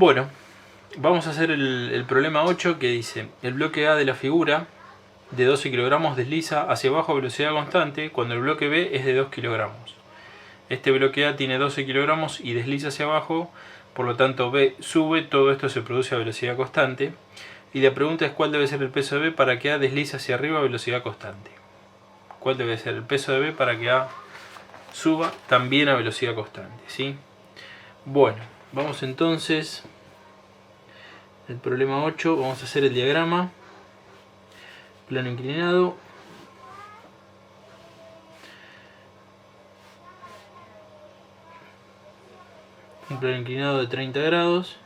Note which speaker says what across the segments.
Speaker 1: Bueno, vamos a hacer el problema 8 que dice: el bloque A de la figura de 12 kilogramos desliza hacia abajo a velocidad constante cuando el bloque B es de 2 kilogramos. Este bloque A tiene 12 kilogramos y desliza hacia abajo, por lo tanto B sube, todo esto se produce a velocidad constante. Y la pregunta es: ¿cuál debe ser el peso de B para que A deslice hacia arriba a velocidad constante? ¿Cuál debe ser el peso de B para que A suba también a velocidad constante? ¿Sí? Bueno, vamos entonces al problema 8, vamos a hacer el diagrama. Plano inclinado. Un plano inclinado de 30 grados.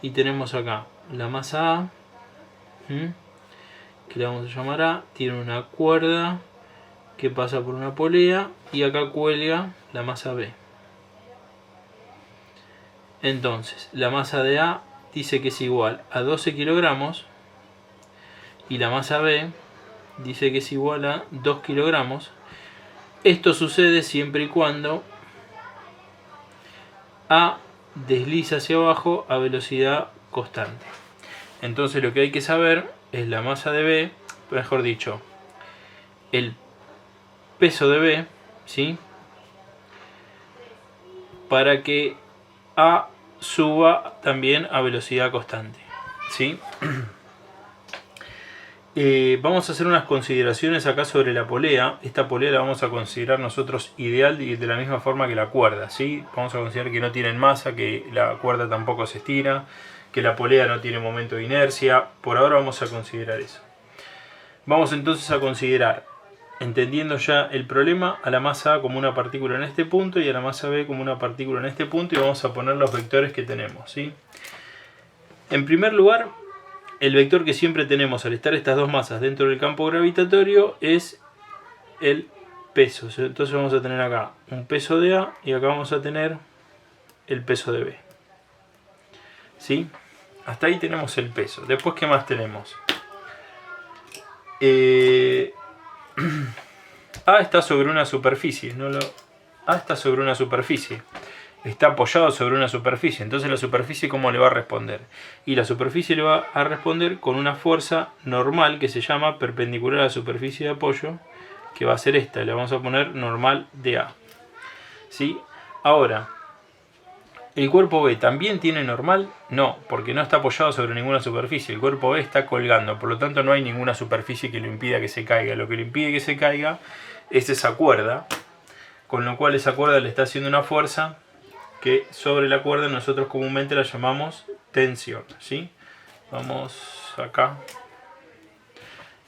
Speaker 1: Y tenemos acá la masa A, que le vamos a llamar A, tiene una cuerda que pasa por una polea y acá cuelga la masa B. Entonces, la masa de A dice que es igual a 12 kilogramos y la masa B dice que es igual a 2 kilogramos. Esto sucede siempre y cuando A desliza hacia abajo a velocidad constante. Entonces lo que hay que saber es la masa de B, mejor dicho, el peso de B, ¿sí? Para que A suba también a velocidad constante, ¿sí? Vamos a hacer unas consideraciones acá sobre la polea. Esta polea la vamos a considerar nosotros ideal y de la misma forma que la cuerda, ¿sí? Vamos a considerar que no tienen masa, que la cuerda tampoco se estira, que la polea no tiene momento de inercia. Por ahora vamos a considerar eso. Vamos entonces a considerar, entendiendo ya el problema, a la masa A como una partícula en este punto y a la masa B como una partícula en este punto, y vamos a poner los vectores que tenemos, ¿sí? En primer lugar, el vector que siempre tenemos al estar estas dos masas dentro del campo gravitatorio es el peso. Entonces vamos a tener acá un peso de A y acá vamos a tener el peso de B, ¿sí? Hasta ahí tenemos el peso. Después, ¿qué más tenemos? A está sobre una superficie. A está sobre una superficie. Está apoyado sobre una superficie. Entonces la superficie, ¿cómo le va a responder? Y la superficie le va a responder con una fuerza normal que se llama perpendicular a la superficie de apoyo, que va a ser esta. Le vamos a poner normal de A, ¿sí? Ahora, ¿el cuerpo B también tiene normal? No, porque no está apoyado sobre ninguna superficie. El cuerpo B está colgando, por lo tanto no hay ninguna superficie que lo impida que se caiga. Lo que le impide que se caiga es esa cuerda, con lo cual esa cuerda le está haciendo una fuerza que sobre la cuerda nosotros comúnmente la llamamos tensión, ¿sí? Vamos acá.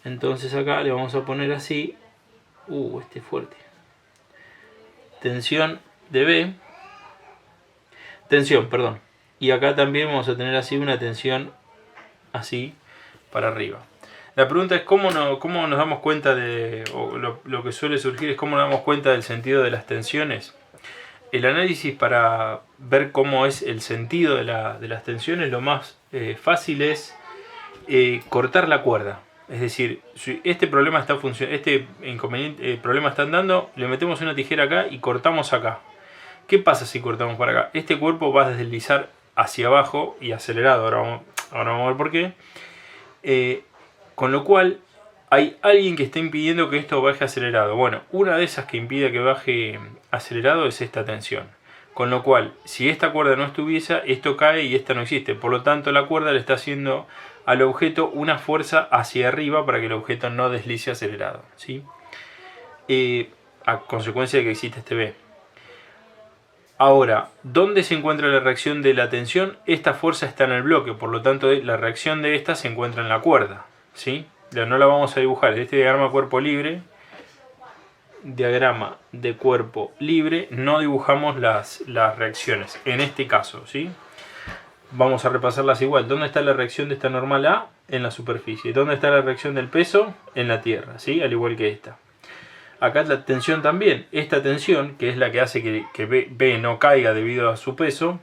Speaker 1: Entonces acá le vamos a poner así. Este es fuerte. Tensión de B. Tensión, perdón. Y acá también vamos a tener así una tensión así para arriba. La pregunta es cómo nos damos cuenta de, o lo que suele surgir es cómo nos damos cuenta del sentido de las tensiones. El análisis para ver cómo es el sentido de las tensiones, lo más fácil es cortar la cuerda. Es decir, si este problema está problema está andando, le metemos una tijera acá y cortamos acá. ¿Qué pasa si cortamos para acá? Este cuerpo va a deslizar hacia abajo y acelerado. Ahora vamos a ver por qué. Con lo cual hay alguien que está impidiendo que esto baje acelerado. Bueno, una de esas que impide que baje acelerado es esta tensión. Con lo cual, si esta cuerda no estuviese, esto cae y esta no existe. Por lo tanto, la cuerda le está haciendo al objeto una fuerza hacia arriba para que el objeto no deslice acelerado, ¿sí? A consecuencia de que existe este B. Ahora, ¿dónde se encuentra la reacción de la tensión? Esta fuerza está en el bloque, por lo tanto la reacción de esta se encuentra en la cuerda, ¿sí? No la vamos a dibujar. Este diagrama cuerpo libre, diagrama de cuerpo libre, no dibujamos las reacciones en este caso, ¿sí? Vamos a repasarlas igual. ¿Dónde está la reacción de esta normal A? En la superficie. ¿Dónde está la reacción del peso? En la tierra, ¿sí? Al igual que esta. Acá la tensión también. Esta tensión, que es la que hace que B no caiga debido a su peso,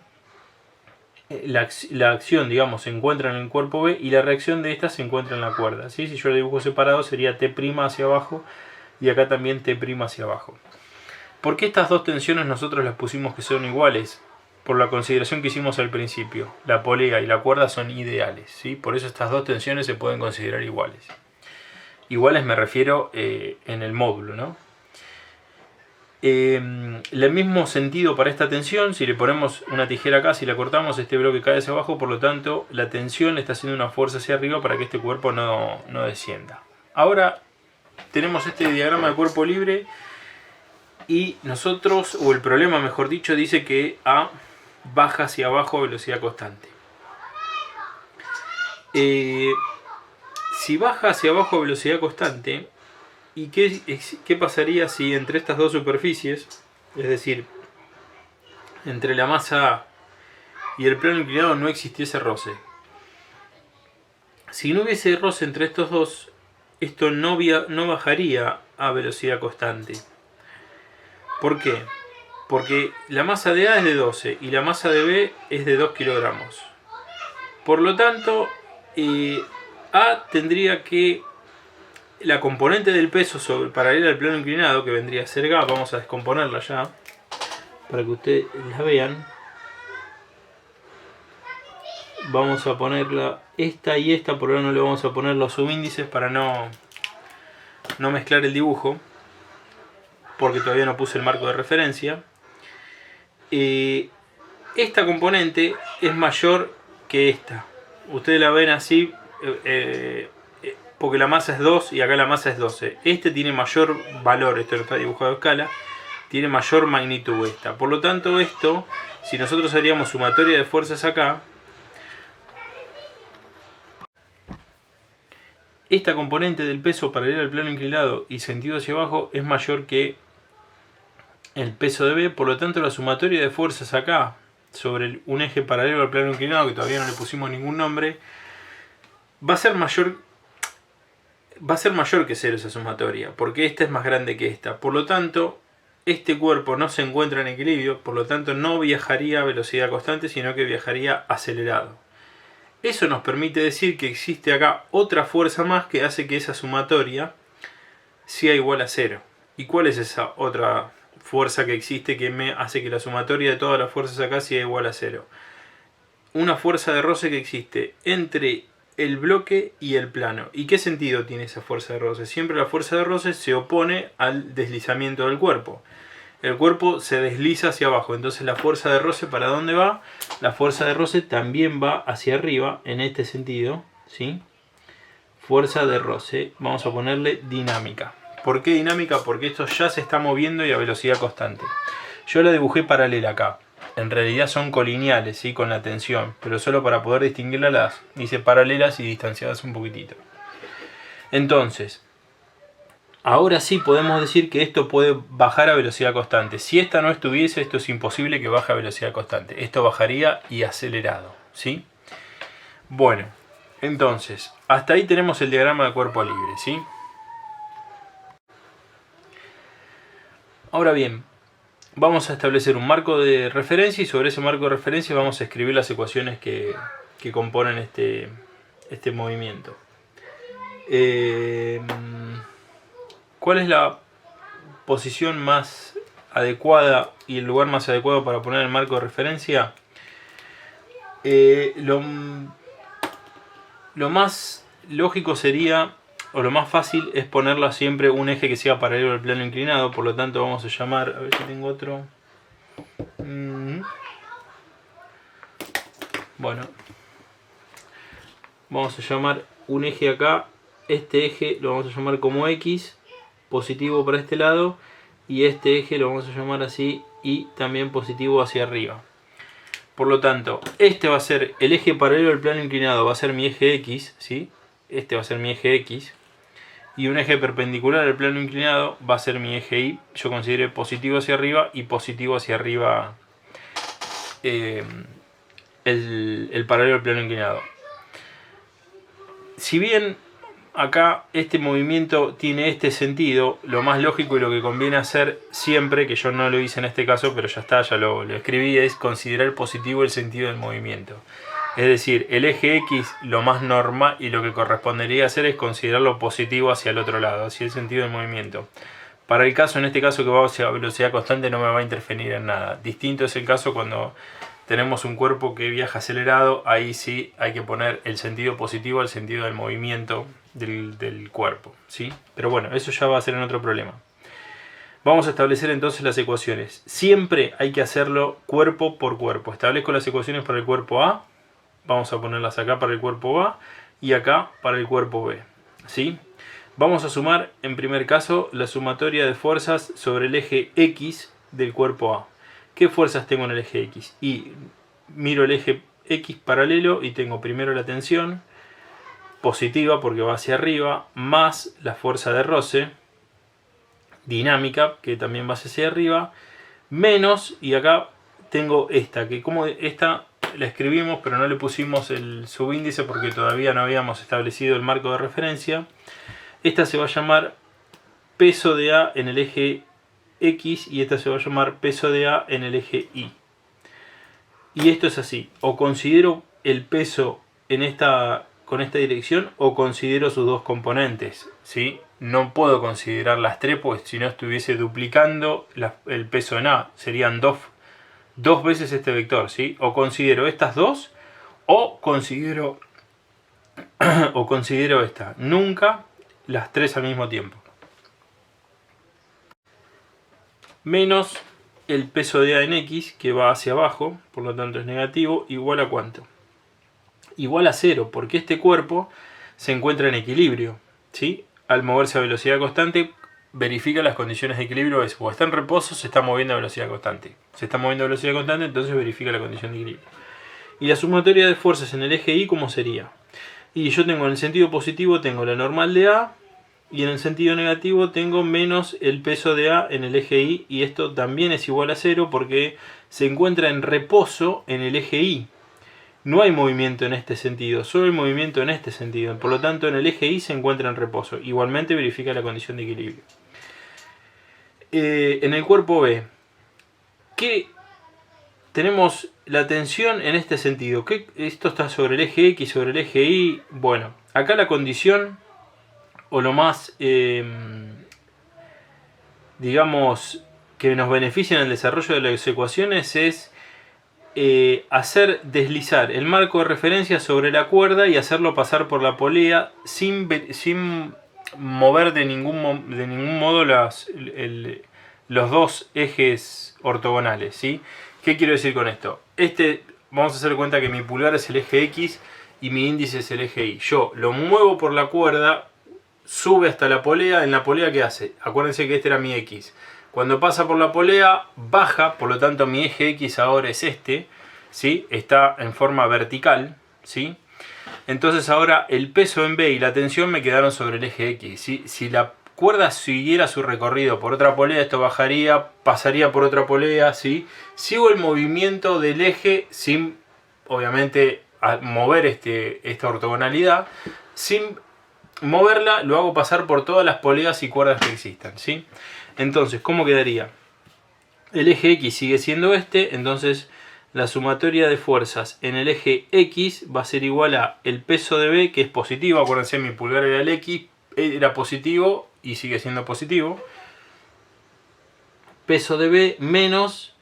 Speaker 1: la acción, digamos, se encuentra en el cuerpo B y la reacción de esta se encuentra en la cuerda, ¿sí? Si yo lo dibujo separado sería T' hacia abajo y acá también T' hacia abajo. ¿Por qué estas dos tensiones nosotros las pusimos que son iguales? por la consideración que hicimos al principio. La polea y la cuerda son ideales, ¿sí? Por eso estas dos tensiones se pueden considerar iguales. Iguales me refiero en el módulo, ¿no? El mismo sentido para esta tensión, si le ponemos una tijera acá, si la cortamos, este bloque cae hacia abajo, por lo tanto la tensión le está haciendo una fuerza hacia arriba para que este cuerpo no descienda. Ahora tenemos este diagrama de cuerpo libre y nosotros, o el problema mejor dicho, dice que A baja hacia abajo a velocidad constante. Si baja hacia abajo a velocidad constante, ¿y qué pasaría si entre estas dos superficies, es decir, entre la masa A y el plano inclinado, no existiese roce? Si no hubiese roce entre estos dos, esto no bajaría a velocidad constante. ¿Por qué? Porque la masa de A es de 12 y la masa de B es de 2 kilogramos. Por lo tanto, A tendría que... La componente del peso paralela al plano inclinado, que vendría a ser G, vamos a descomponerla ya, para que ustedes la vean. Vamos a ponerla esta y esta, por ahora no le vamos a poner los subíndices para no mezclar el dibujo, porque todavía no puse el marco de referencia. Esta componente es mayor que esta. Ustedes la ven así, porque la masa es 2 y acá la masa es 12. Este tiene mayor valor, esto no está dibujado a escala, tiene mayor magnitud esta. Por lo tanto esto, si nosotros haríamos sumatoria de fuerzas acá, esta componente del peso paralela al plano inclinado y sentido hacia abajo es mayor que el peso de B. Por lo tanto la sumatoria de fuerzas acá sobre un eje paralelo al plano inclinado, que todavía no le pusimos ningún nombre, va a ser mayor que 0 esa sumatoria, porque esta es más grande que esta. Por lo tanto, este cuerpo no se encuentra en equilibrio, por lo tanto no viajaría a velocidad constante, sino que viajaría acelerado. Eso nos permite decir que existe acá otra fuerza más que hace que esa sumatoria sea igual a 0. ¿Y cuál es esa otra fuerza que existe que me hace que la sumatoria de todas las fuerzas acá sea igual a 0? Una fuerza de roce que existe entre el bloque y el plano. ¿Y qué sentido tiene esa fuerza de roce? Siempre la fuerza de roce se opone al deslizamiento del cuerpo. El cuerpo se desliza hacia abajo, entonces la fuerza de roce, ¿para dónde va? La fuerza de roce también va hacia arriba, en este sentido, ¿sí? Fuerza de roce, vamos a ponerle dinámica. ¿Por qué dinámica? Porque esto ya se está moviendo y a velocidad constante. Yo la dibujé paralela acá. En realidad son colineales, ¿sí? Con la tensión, pero solo para poder distinguirlas las hice paralelas y distanciadas un poquitito. Entonces, ahora sí podemos decir que esto puede bajar a velocidad constante. Si esta no estuviese, esto es imposible que baje a velocidad constante. Esto bajaría y acelerado, ¿sí? Bueno, entonces, hasta ahí tenemos el diagrama de cuerpo libre, ¿sí? Ahora bien, vamos a establecer un marco de referencia y sobre ese marco de referencia vamos a escribir las ecuaciones que componen este movimiento. ¿Cuál es la posición más adecuada y el lugar más adecuado para poner el marco de referencia? Lo más lógico sería, o lo más fácil, es ponerla siempre un eje que sea paralelo al plano inclinado. Por lo tanto vamos a llamar, a ver si tengo otro. Bueno, vamos a llamar un eje acá. Este eje lo vamos a llamar como X, positivo para este lado, y este eje lo vamos a llamar así, y también positivo hacia arriba. Por lo tanto, este va a ser el eje paralelo al plano inclinado, va a ser mi eje X, ¿sí? Este va a ser mi eje X. Y un eje perpendicular al plano inclinado va a ser mi eje Y. Yo consideré positivo hacia arriba y positivo hacia arriba el paralelo al plano inclinado. Si bien acá este movimiento tiene este sentido, lo más lógico y lo que conviene hacer siempre, que yo no lo hice en este caso, pero ya está, ya lo escribí, es considerar positivo el sentido del movimiento. Es decir, el eje X, lo más normal y lo que correspondería hacer es considerarlo positivo hacia el otro lado, hacia el sentido del movimiento. Para el caso, en este caso que va hacia velocidad constante, no me va a interferir en nada. Distinto es el caso cuando tenemos un cuerpo que viaja acelerado, ahí sí hay que poner el sentido positivo al sentido del movimiento del cuerpo, ¿sí? Pero bueno, eso ya va a ser en otro problema. Vamos a establecer entonces las ecuaciones. Siempre hay que hacerlo cuerpo por cuerpo. Establezco las ecuaciones para el cuerpo A. Vamos a ponerlas acá para el cuerpo A y acá para el cuerpo B, ¿sí? Vamos a sumar, en primer caso, la sumatoria de fuerzas sobre el eje X del cuerpo A. ¿Qué fuerzas tengo en el eje X? Y miro el eje X paralelo y tengo primero la tensión positiva porque va hacia arriba, más la fuerza de roce dinámica que también va hacia arriba, menos, y acá tengo esta, que como esta la escribimos pero no le pusimos el subíndice porque todavía no habíamos establecido el marco de referencia. Esta se va a llamar peso de A en el eje X y esta se va a llamar peso de A en el eje Y. Y esto es así, o considero el peso en con esta dirección o considero sus dos componentes, ¿sí? No puedo considerar las tres, pues si no estuviese duplicando el peso en A, serían dos veces este vector, ¿sí? O considero estas dos o considero esta, nunca las tres al mismo tiempo. Menos el peso de A en X, que va hacia abajo, por lo tanto es negativo, igual a ¿cuánto? Igual a 0, porque este cuerpo se encuentra en equilibrio, ¿sí? Al moverse a velocidad constante, verifica las condiciones de equilibrio, es o está en reposo o se está moviendo a velocidad constante. Se está moviendo a velocidad constante, entonces verifica la condición de equilibrio. Y la sumatoria de fuerzas en el eje Y, ¿cómo sería? Y yo tengo en el sentido positivo, tengo la normal de A, y en el sentido negativo tengo menos el peso de A en el eje Y, y esto también es igual a 0 porque se encuentra en reposo en el eje Y. No hay movimiento en este sentido, solo hay movimiento en este sentido. Por lo tanto, en el eje Y se encuentra en reposo. Igualmente verifica la condición de equilibrio. En el cuerpo B, ¿qué tenemos la tensión en este sentido? Esto está sobre el eje X, sobre el eje Y. Bueno, acá la condición, o lo más, digamos, que nos beneficia en el desarrollo de las ecuaciones es hacer deslizar el marco de referencia sobre la cuerda y hacerlo pasar por la polea sin mover de ningún modo los dos ejes ortogonales, ¿sí? ¿Qué quiero decir con esto? Vamos a hacer cuenta que mi pulgar es el eje X y mi índice es el eje Y. Yo lo muevo por la cuerda, sube hasta la polea. ¿En la polea qué hace? Acuérdense que este era mi X. Cuando pasa por la polea, baja, por lo tanto mi eje X ahora es este, ¿sí? Está en forma vertical, ¿sí? Entonces ahora el peso en B y la tensión me quedaron sobre el eje X, ¿sí? Si la cuerda siguiera su recorrido por otra polea, esto bajaría, pasaría por otra polea, ¿sí? Sigo el movimiento del eje sin, obviamente, mover esta ortogonalidad. Sin moverla, lo hago pasar por todas las poleas y cuerdas que existan, ¿sí? Entonces, ¿cómo quedaría? El eje X sigue siendo entonces la sumatoria de fuerzas en el eje X va a ser igual a el peso de B, que es positivo. Acuérdense, mi pulgar era el X, era positivo y sigue siendo positivo. Peso de B menos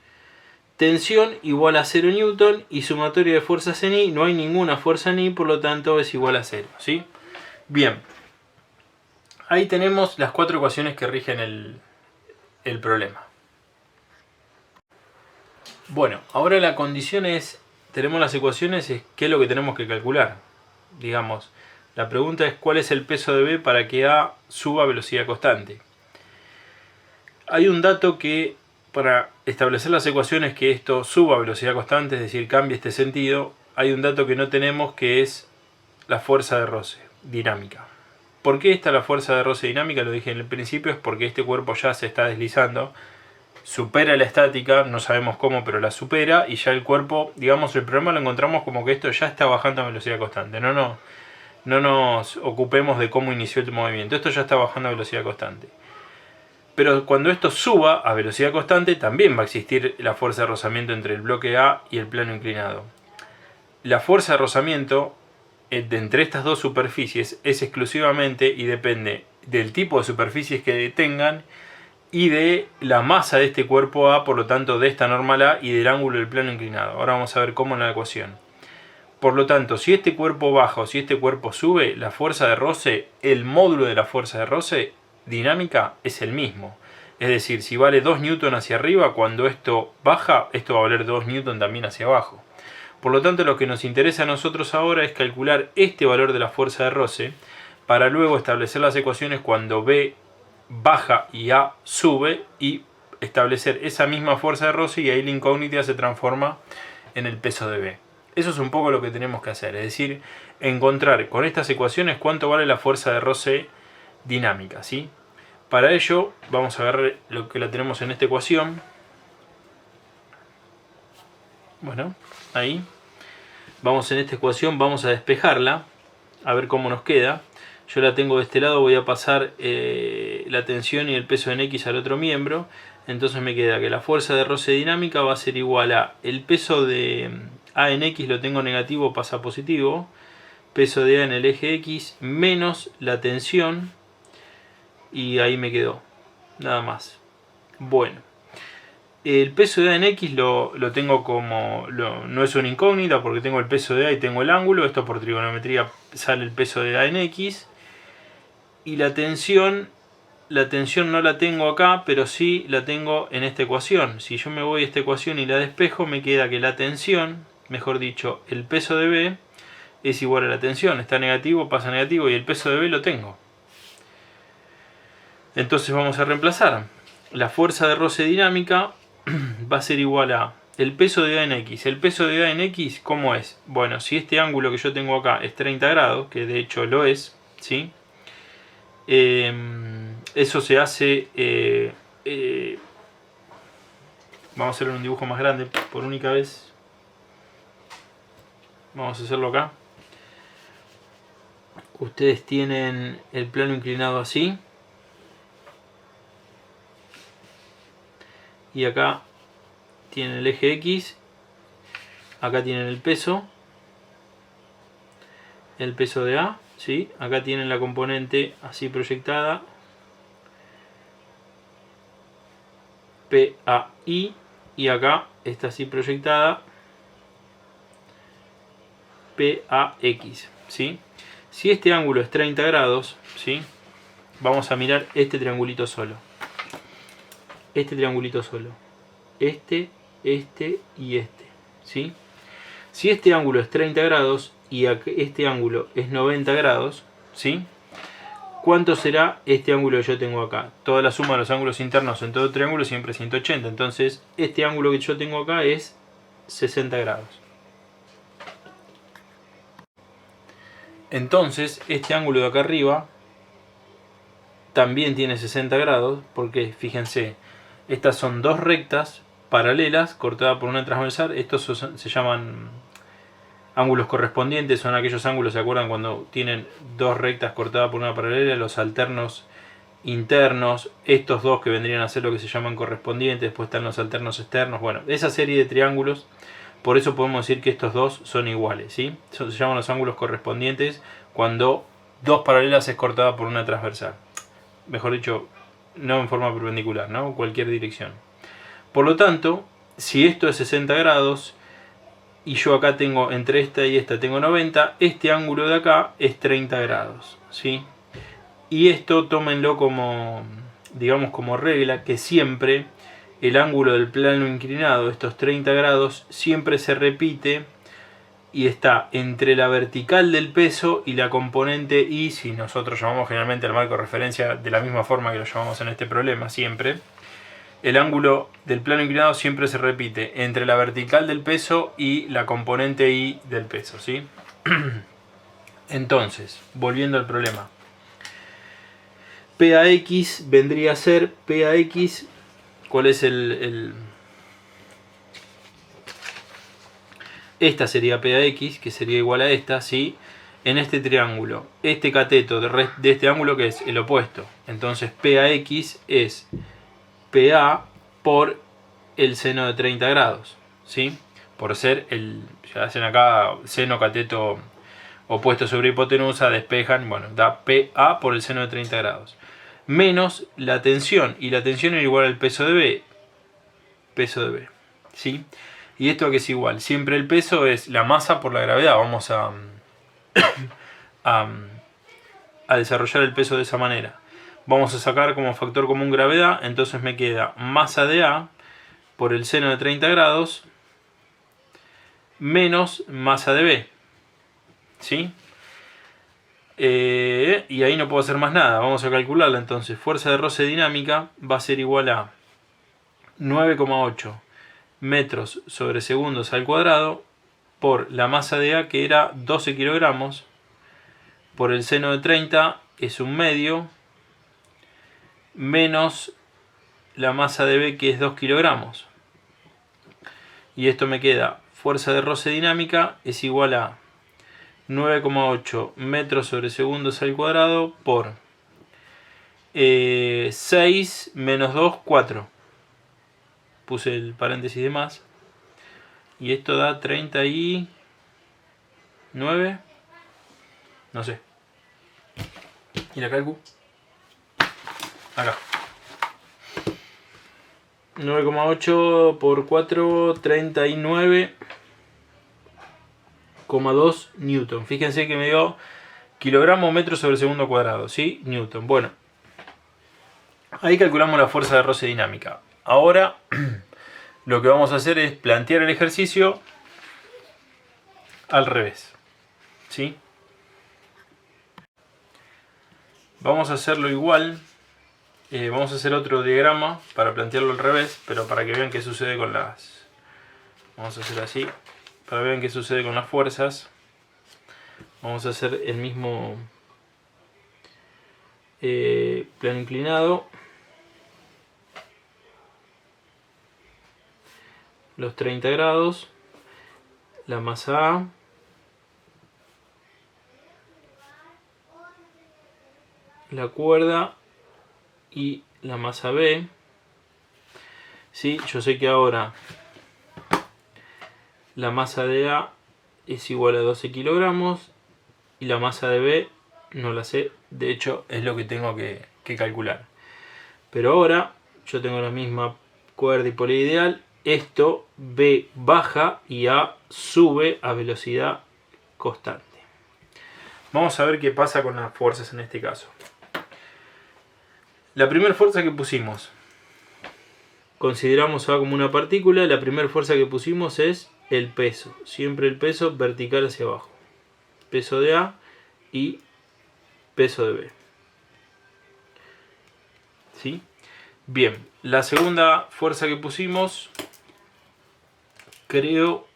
Speaker 1: tensión igual a 0 newton y sumatoria de fuerzas en Y, no hay ninguna fuerza en Y, por lo tanto es igual a 0, ¿sí? Bien, ahí tenemos las cuatro ecuaciones que rigen el problema. Bueno, ahora la condición es, tenemos las ecuaciones, es qué es lo que tenemos que calcular. Digamos, la pregunta es cuál es el peso de B para que A suba a velocidad constante. Hay un dato que para establecer las ecuaciones que esto suba a velocidad constante, es decir, cambie este sentido, hay un dato que no tenemos que es la fuerza de roce dinámica. ¿Por qué está la fuerza de roce dinámica? Lo dije en el principio, es porque este cuerpo ya se está deslizando, supera la estática, no sabemos cómo, pero la supera, y ya el cuerpo, digamos, el problema lo encontramos como que esto ya está bajando a velocidad constante. No nos ocupemos de cómo inició el movimiento, esto ya está bajando a velocidad constante. Pero cuando esto suba a velocidad constante, también va a existir la fuerza de rozamiento entre el bloque A y el plano inclinado. La fuerza de rozamiento entre estas dos superficies es exclusivamente y depende del tipo de superficies que tengan y de la masa de este cuerpo A, por lo tanto de esta normal A y del ángulo del plano inclinado. Ahora vamos a ver cómo en la ecuación. Por lo tanto, si este cuerpo baja o si este cuerpo sube, la fuerza de roce, el módulo de la fuerza de roce dinámica es el mismo. Es decir, si vale 2 newton hacia arriba, cuando esto baja, esto va a valer 2 newton también hacia abajo. Por lo tanto, lo que nos interesa a nosotros ahora es calcular este valor de la fuerza de roce para luego establecer las ecuaciones cuando B baja y A sube y establecer esa misma fuerza de roce, y ahí la incógnita se transforma en el peso de B. Eso es un poco lo que tenemos que hacer, es decir, encontrar con estas ecuaciones cuánto vale la fuerza de roce dinámica, ¿sí? Para ello vamos a ver lo que la tenemos en esta ecuación. Bueno, ahí. Vamos en esta ecuación, vamos a despejarla, a ver cómo nos queda. Yo la tengo de este lado, voy a pasar la tensión y el peso en X al otro miembro. Entonces me queda que la fuerza de roce dinámica va a ser igual a el peso de A en X, lo tengo negativo, pasa a positivo. Peso de A en el eje X menos la tensión. Y ahí me quedó, nada más. Bueno, el peso de A en X lo tengo como, no es una incógnita porque tengo el peso de A y tengo el ángulo. Esto por trigonometría sale el peso de A en X. Y la tensión no la tengo acá, pero sí la tengo en esta ecuación. Si yo me voy a esta ecuación y la despejo, me queda que la tensión, mejor dicho, el peso de B es igual a la tensión. Está negativo, pasa negativo, y el peso de B lo tengo. Entonces vamos a reemplazar. La fuerza de roce dinámica va a ser igual a el peso de A en X. El peso de A en X, ¿cómo es? Bueno, si este ángulo que yo tengo acá es 30 grados, que de hecho lo es, ¿sí? Eso se hace... vamos a hacer un dibujo más grande por única vez. Vamos a hacerlo acá. Ustedes tienen el plano inclinado así. Y acá tienen el eje X. Acá tienen el peso de A, ¿sí? Acá tienen la componente así proyectada, PAI, y acá está así proyectada, PAX, ¿sí? Si este ángulo es 30 grados, ¿sí? Vamos a mirar este triangulito solo. Este triangulito solo. Este y este, ¿sí? Si este ángulo es 30 grados y este ángulo es 90 grados, ¿sí? ¿Cuánto será este ángulo que yo tengo acá? Toda la suma de los ángulos internos en todo triángulo siempre es 180. Entonces, este ángulo que yo tengo acá es 60 grados. Entonces, este ángulo de acá arriba también tiene 60 grados, porque fíjense, estas son dos rectas paralelas cortadas por una transversal. Estos se llaman ángulos correspondientes, son aquellos ángulos, ¿se acuerdan? Cuando tienen dos rectas cortadas por una paralela, los alternos internos, estos dos que vendrían a ser lo que se llaman correspondientes, después están los alternos externos. Bueno, esa serie de triángulos, por eso podemos decir que estos dos son iguales, ¿sí? Eso se llaman los ángulos correspondientes cuando dos paralelas es cortada por una transversal. Mejor dicho, no en forma perpendicular, ¿no? Cualquier dirección. Por lo tanto, si esto es 60 grados y yo acá tengo entre esta y esta tengo 90, este ángulo de acá es 30 grados, ¿sí? Y esto tómenlo como, digamos, como regla, que siempre el ángulo del plano inclinado, estos 30 grados, siempre se repite y está entre la vertical del peso y la componente Y, si nosotros llamamos generalmente el marco de referencia de la misma forma que lo llamamos en este problema siempre. El ángulo del plano inclinado siempre se repite entre la vertical del peso y la componente Y del peso, ¿sí? Entonces, volviendo al problema. PAX vendría a ser PAX. ¿Cuál es Esta sería PAX, que sería igual a esta, ¿sí? En este triángulo, este cateto de este ángulo, que es el opuesto. Entonces PAX es PA por el seno de 30 grados, ¿sí? Por ser ya hacen acá seno, cateto opuesto sobre hipotenusa, despejan, bueno, da PA por el seno de 30 grados. menos la tensión, y la tensión era igual al peso de B. Peso de B, ¿sí? ¿Y esto que es igual? Siempre el peso es la masa por la gravedad. Vamos a desarrollar el peso de esa manera. Vamos a sacar como factor común gravedad, entonces me queda masa de A por el seno de 30 grados menos masa de B, ¿sí? Y ahí no puedo hacer más nada. Vamos a calcularla entonces. Fuerza de roce dinámica va a ser igual a 9,8 metros sobre segundos al cuadrado por la masa de A, que era 12 kilogramos, por el seno de 30 es un medio, menos la masa de B, que es 2 kilogramos. Y esto me queda, fuerza de roce dinámica es igual a 9,8 metros sobre segundos al cuadrado por 6 menos 2, 4. Puse el paréntesis de más. Y esto da 39. No sé. ¿Y la calcu? Acá. 9,8 por 4, 39,2 newton. Fíjense que me dio kilogramo metro sobre segundo cuadrado, ¿sí? Newton. Bueno, ahí calculamos la fuerza de roce dinámica. Ahora lo que vamos a hacer es plantear el ejercicio al revés, ¿sí? Vamos a hacerlo igual. Vamos a hacer otro diagrama para plantearlo al revés, pero para que vean qué sucede con las... Vamos a hacer así, para que vean qué sucede con las fuerzas. Vamos a hacer el mismo plano inclinado. Los 30 grados, la masa A, la cuerda y la masa B. ¿Sí? Yo sé que ahora la masa de A es igual a 12 kilogramos y la masa de B no la sé, de hecho es lo que tengo que calcular. Pero ahora yo tengo la misma cuerda y polea ideal. Esto B baja y A sube a velocidad constante. Vamos a ver qué pasa con las fuerzas en este caso. La primera fuerza que pusimos, consideramos A como una partícula. La primera fuerza que pusimos es el peso. Siempre el peso vertical hacia abajo. Peso de A y peso de B. ¿Sí? Bien, la segunda fuerza que pusimos, creo...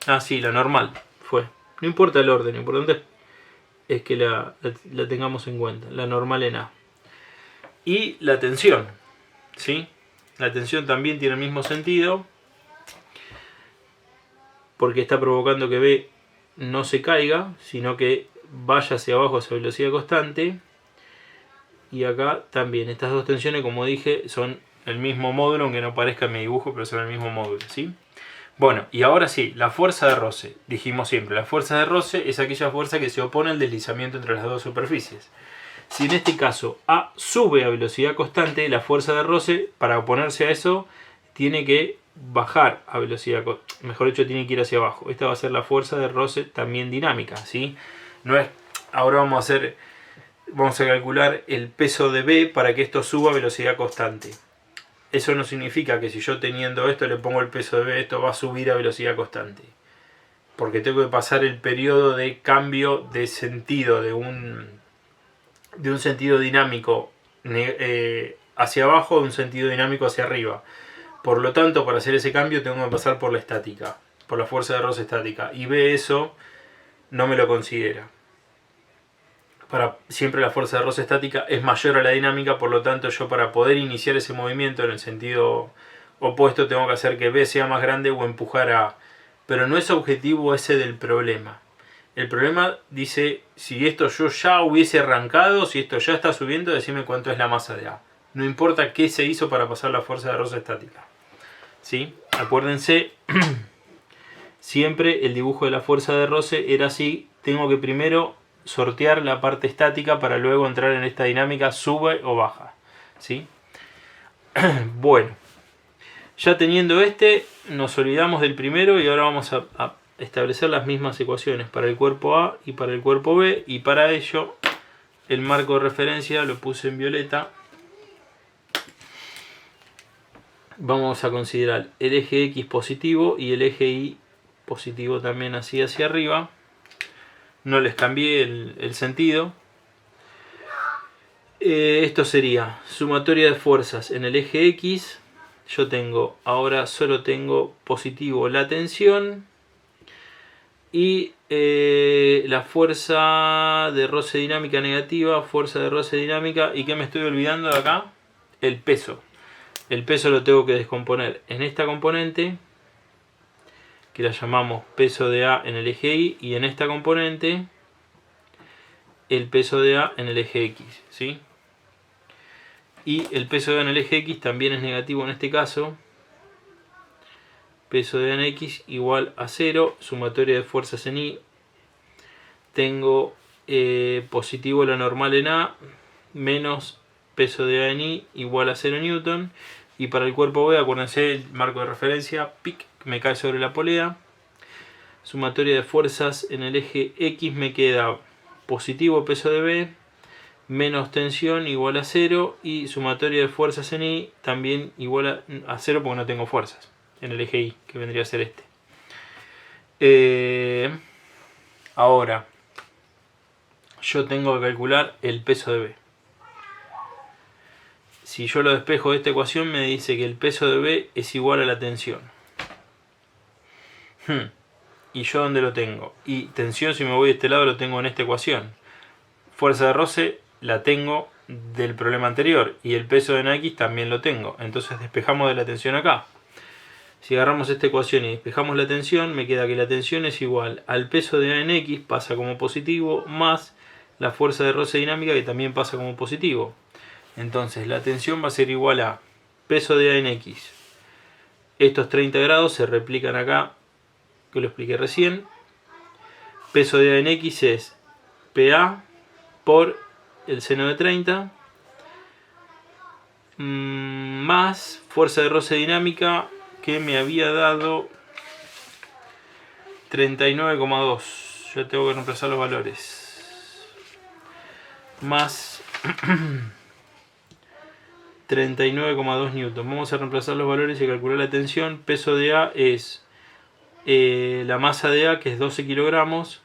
Speaker 1: Ah, sí, la normal fue. No importa el orden, lo importante es que la tengamos en cuenta. La normal en A. Y la tensión, ¿sí? La tensión también tiene el mismo sentido, porque está provocando que B no se caiga, sino que vaya hacia abajo a esa velocidad constante. Y acá también, estas dos tensiones, como dije, son el mismo módulo, aunque no parezca en mi dibujo, pero son el mismo módulo, ¿sí? Bueno, y ahora sí, la fuerza de roce. Dijimos siempre, la fuerza de roce es aquella fuerza que se opone al deslizamiento entre las dos superficies. Si en este caso A sube a velocidad constante, la fuerza de roce, para oponerse a eso, tiene que bajar a velocidad, mejor dicho, tiene que ir hacia abajo. Esta va a ser la fuerza de roce también dinámica, ¿sí? No es, ahora vamos a calcular el peso de B para que esto suba a velocidad constante. Eso no significa que si yo teniendo esto le pongo el peso de B, esto va a subir a velocidad constante. Porque tengo que pasar el periodo de cambio de sentido de un sentido dinámico hacia abajo a un sentido dinámico hacia arriba. Por lo tanto, para hacer ese cambio tengo que pasar por la estática, por la fuerza de roce estática. Y B eso no me lo considera. Siempre la fuerza de roce estática es mayor a la dinámica, por lo tanto yo para poder iniciar ese movimiento en el sentido opuesto tengo que hacer que B sea más grande o empujar a A. Pero no es objetivo ese del problema. El problema dice, si esto yo ya hubiese arrancado, si esto ya está subiendo, decime cuánto es la masa de A. No importa qué se hizo para pasar la fuerza de roce estática. ¿Sí? Acuérdense, siempre el dibujo de la fuerza de roce era así. Tengo que primero sortear la parte estática para luego entrar en esta dinámica sube o baja, ¿sí? Bueno, ya teniendo nos olvidamos del primero y ahora vamos a establecer las mismas ecuaciones para el cuerpo A y para el cuerpo B, y para ello el marco de referencia lo puse en violeta. Vamos a considerar el eje X positivo y el eje Y positivo también, así hacia arriba. No les cambié el sentido. Esto sería sumatoria de fuerzas en el eje X. Yo tengo, ahora solo tengo positivo la tensión y la fuerza de roce dinámica negativa, fuerza de roce dinámica. ¿Y qué me estoy olvidando de acá? El peso. El peso lo tengo que descomponer en esta componente, que la llamamos peso de A en el eje Y, y en esta componente el peso de A en el eje X, ¿sí? Y el peso de A en el eje X también es negativo en este caso. Peso de A en X igual a 0, sumatoria de fuerzas en Y. Tengo positivo la normal en A, menos peso de A en Y igual a 0 newton. Y para el cuerpo B, acuérdense el marco de referencia, pic, me cae sobre la polea. Sumatoria de fuerzas en el eje X me queda positivo peso de B, menos tensión igual a 0, y sumatoria de fuerzas en Y también igual a 0 porque no tengo fuerzas en el eje Y, que vendría a ser este. Ahora yo tengo que calcular el peso de B. Si yo lo despejo de esta ecuación, me dice que el peso de B es igual a la tensión. ¿Y yo dónde lo tengo? Y tensión, si me voy de este lado, lo tengo en esta ecuación. Fuerza de roce la tengo del problema anterior, y el peso de NX también lo tengo. Entonces despejamos de la tensión acá. Si agarramos esta ecuación y despejamos la tensión, me queda que la tensión es igual al peso de A en X, pasa como positivo, más la fuerza de roce dinámica, que también pasa como positivo. Entonces la tensión va a ser igual a peso de A en X. Estos 30 grados se replican acá, que lo expliqué recién. Peso de A en X es PA por el seno de 30 más fuerza de roce dinámica, que me había dado 39,2. Ya tengo que reemplazar los valores. Más 39,2 newton. Vamos a reemplazar los valores y calcular la tensión. Peso de A es la masa de A, que es 12 kilogramos,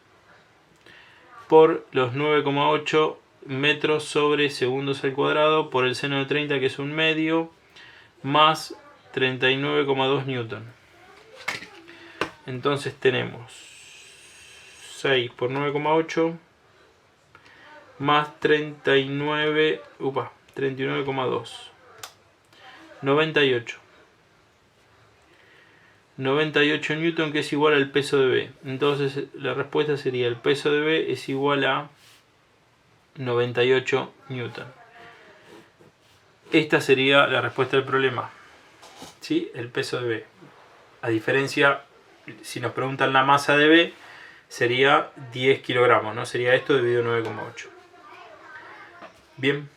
Speaker 1: por los 9,8 metros sobre segundos al cuadrado, por el seno de 30, que es un medio, más 39,2 newton. Entonces tenemos 6 por 9,8 más 39,2, 98 newton, que es igual al peso de B. Entonces la respuesta sería: el peso de B es igual a 98 newton. Esta sería la respuesta del problema, ¿sí? El peso de B. A diferencia, si nos preguntan la masa de B, sería 10 kilogramos, ¿no? Sería esto dividido 9,8. Bien.